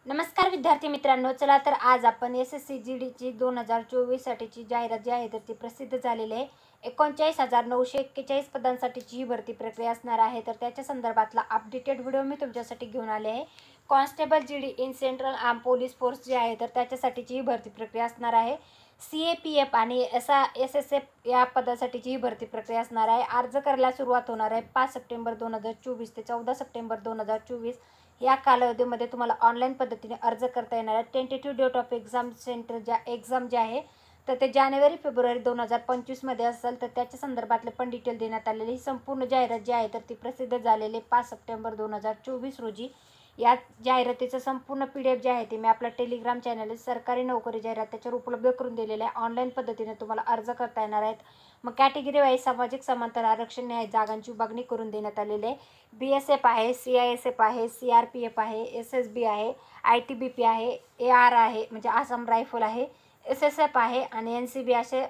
नमस्कार विद्यार्थी मित्रांनो, चला तर आज आपण SSC GD ची 2024 साठीची जाहिरात जी आहे तर ती प्रसिद्ध झालेली आहे. 39,941 पदांसाठीची ही भरती प्रक्रिया असणार आहे. तर त्याच्या संदर्भातला अपडेटेड व्हिडिओ मी तुमच्यासाठी घेऊन आले आहे. Constable GD in central arm police force जी आहे तर त्याच्यासाठीची ही भरती प्रक्रिया असणार आहे. CAPF आणि SSF या पदासाठीची ही भरती प्रक्रिया असणार आहे. अर्ज करायला सुरुवात होणार आहे 5 सप्टेंबर 2024 ते 14 सप्टेंबर 2024 या कालावधीमध्ये तुम्हाला ऑनलाईन पद्धतीने अर्ज करता येणार आहे. Tentative date of exam centre exam जे आहे तर ते जानेवारी फेब्रुवारी 2025 असेल. तर त्याच्या संदर्भातले पण डिटेल देण्यात आलेली. ही संपूर्ण जाहिरात जी आहे तर ती प्रसिद्ध झालेली 5 सप्टेंबर 2024 रोजी. या जाहिरातीचं संपूर्ण PDF जे आहे ते मी आपल्या टेलिग्राम चॅनल सरकारी नोकरी जाहिरात त्याच्यावर उपलब्ध करून दिलेले आहे. ऑनलाईन पद्धतीने तुम्हाला अर्ज करता येणार आहेत. मग कॅटेगरी वाईज सामाजिक समांतर आरक्षण न्याय जागांची विभागणी करून देण्यात आलेली आहे. BSF आहे, CISF आहे, CRPF आहे, SSB आहे, ITBP आहे, AR आहे म्हणजे आसाम रायफल आहे, SSF आहे आणि NCB असे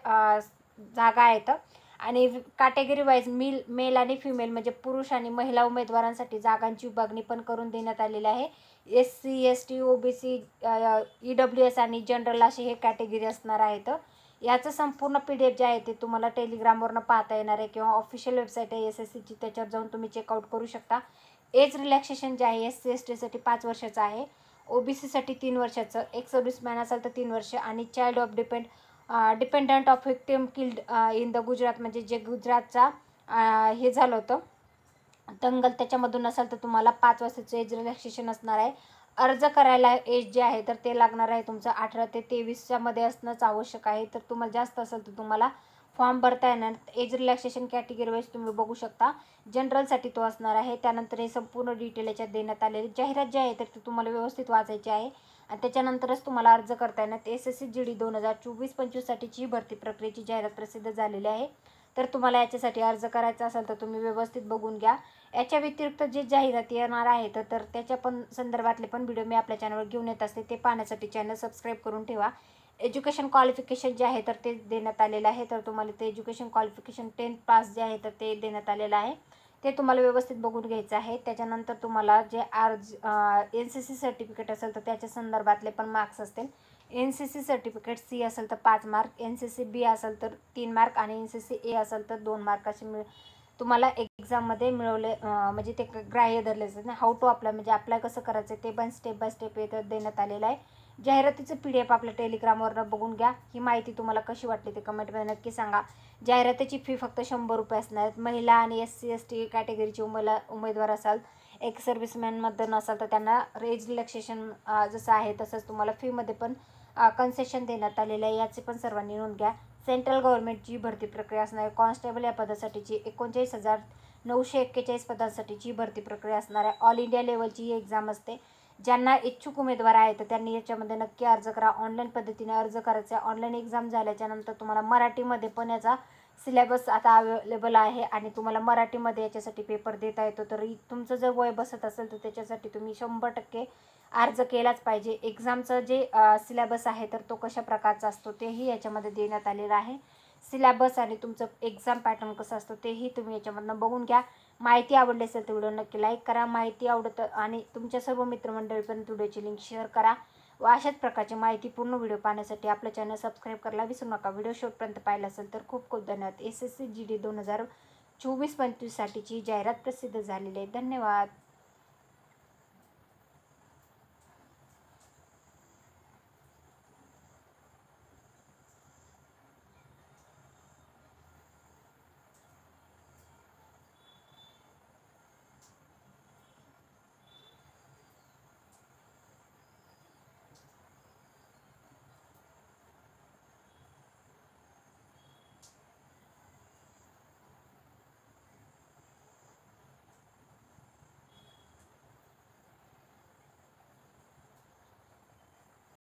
जागा आहेत. आणि कॅटेगरी वाईज मेल आणि फिमेल म्हणजे पुरुष आणि महिला उमेदवारांसाठी जागांची विभागणी पण करून देण्यात आलेली आहे. SC ST OBC EWS आणि जनरल असे हे कॅटेगरी असणार आहेत. याचं संपूर्ण PDF जे आहे ते तुम्हाला टेलिग्रामवरनं पाहता येणार आहे किंवा ऑफिशियल वेबसाईट आहे SSCची, त्याच्यावर जाऊन तुम्ही चेकआउट करू शकता. एज रिलॅक्सेशन जे आहे SC ST साठी 5 वर्षाचं आहे, OBC साठी 3 वर्षाचं, एक्स सर्व्हिसमॅन असेल तर 3 वर्ष आणि child of dependent of victim killed in the Gujarat म्हणजे जे गुजरातचा हे झालं होतं दंगल त्याच्यामधून असेल तर तुम्हाला 5 वर्षाचं एज रिलॅक्सेशन असणार आहे. अर्ज करायला एज जे आहे तर ते लागणार आहे तुमचं 18 ते 23च्या मध्ये असणंच आवश्यक आहे. तर तुम्हाला जास्त असेल तर तुम्हाला फॉर्म भरता येणार. एज रिलॅक्सेशन कॅटेगरी वाईज तुम्ही बघू शकता. जनरलसाठी तो असणार आहे. त्यानंतर हे संपूर्ण डिटेल याच्यात देण्यात आलेली. जाहिरात जी आहे तर ती तुम्हाला व्यवस्थित वाचायची आहे आणि त्याच्यानंतरच तुम्हाला अर्ज करता येणार. SSC GD 2024-25 साठीची भरती प्रक्रियेची जाहिरात प्रसिद्ध झालेली आहे. तर तुम्हाला याच्यासाठी अर्ज करायचा असेल तर तुम्ही व्यवस्थित बघून घ्या. याच्या व्यतिरिक्त जे जाहिराती येणार आहेत तर त्याच्या पण संदर्भातले पण व्हिडिओ मी आपल्या चॅनलवर घेऊन येत असते. ते पाहण्यासाठी चॅनल सबस्क्राईब करून ठेवा. एज्युकेशन क्वालिफिकेशन जे आहे तर ते देण्यात आलेलं आहे. तर तुम्हाला ते एज्युकेशन क्वालिफिकेशन 10th पास जे आहे तर ते देण्यात आलेलं आहे. ते तुम्हाला व्यवस्थित बघून घ्यायचं आहे. त्याच्यानंतर तुम्हाला जे NCC सर्टिफिकेट असेल तर त्याच्या संदर्भातले पण मार्क्स असतील. NCC सर्टिफिकेट C असेल तर 5 मार्क, NCC B असेल तर 3 मार्क आणि NCC A असेल तर 2 मार्क असे तुम्हाला एक्झाममध्ये मिळवले म्हणजे ते ग्राह्य धरले जाते. हाऊ टू अप्लाय म्हणजे अप्लाय कसं करायचं ते पण स्टेप बाय स्टेप येतं देण्यात आलेलं आहे. जाहिरातीचं PDF आपल्या टेलिग्रामवरनं बघून घ्या. ही माहिती तुम्हाला कशी वाटली ते कमेंटमध्ये नक्की सांगा. जाहिरातीची फी फक्त 100 रुपये असणार आहेत. महिला आणि SC ST कॅटेगरीचे उमेदवार असाल, एक्स सर्व्हिसमॅनमध्ये नसाल तर त्यांना एज रिलॅक्सेशन जसं आहे तसंच तुम्हाला फीमध्ये पण कन्सेशन देण्यात आलेलं आहे. याचे पण सर्वांनी नोंद घ्या. सेंट्रल गव्हर्नमेंटची भरती प्रक्रिया असणार आहे. कॉन्स्टेबल या पदासाठीची 39,941 पदांसाठीची भरती प्रक्रिया असणार आहे. ऑल इंडिया लेवलची ही एक्झाम असते. ज्यांना इच्छुक उमेदवार आहेत तर त्यांनी याच्यामध्ये नक्की अर्ज करा. ऑनलाईन पद्धतीने अर्ज करायचा आहे. ऑनलाईन एक्झाम झाल्याच्यानंतर तुम्हाला मराठीमध्ये पण याचा सिलेबस आता अवेलेबल आहे आणि तुम्हाला मराठीमध्ये याच्यासाठी पेपर देता येतो. तर तुमचं जर वय बसत असेल तर त्याच्यासाठी तुम्ही 100% अर्ज केलाच पाहिजे. एक्झामचं जे सिलेबस आहे तर तो कशा प्रकारचा असतो तेही याच्यामध्ये देण्यात आलेलं आहे. सिलेबस आणि तुमचं एक्झाम पॅटर्न कसं असतं तेही तुम्ही याच्यामधनं बघून घ्या. माहिती आवडली असेल तर व्हिडिओ नक्की लाईक करा. माहिती आवडत आणि तुमच्या सर्व मित्रमंडळीपर्यंत व्हिडिओची लिंक शेअर करा व अशाच प्रकारची माहितीपूर्ण व्हिडिओ पाहण्यासाठी आपलं चॅनल सबस्क्राईब करायला विसरू नका. व्हिडिओ शेवटपर्यंत पाहिला असेल तर खूप खूप धन्यवाद. SSC GD 2024-25 साठीची जाहिरात प्रसिद्ध झालेली आहे. धन्यवाद.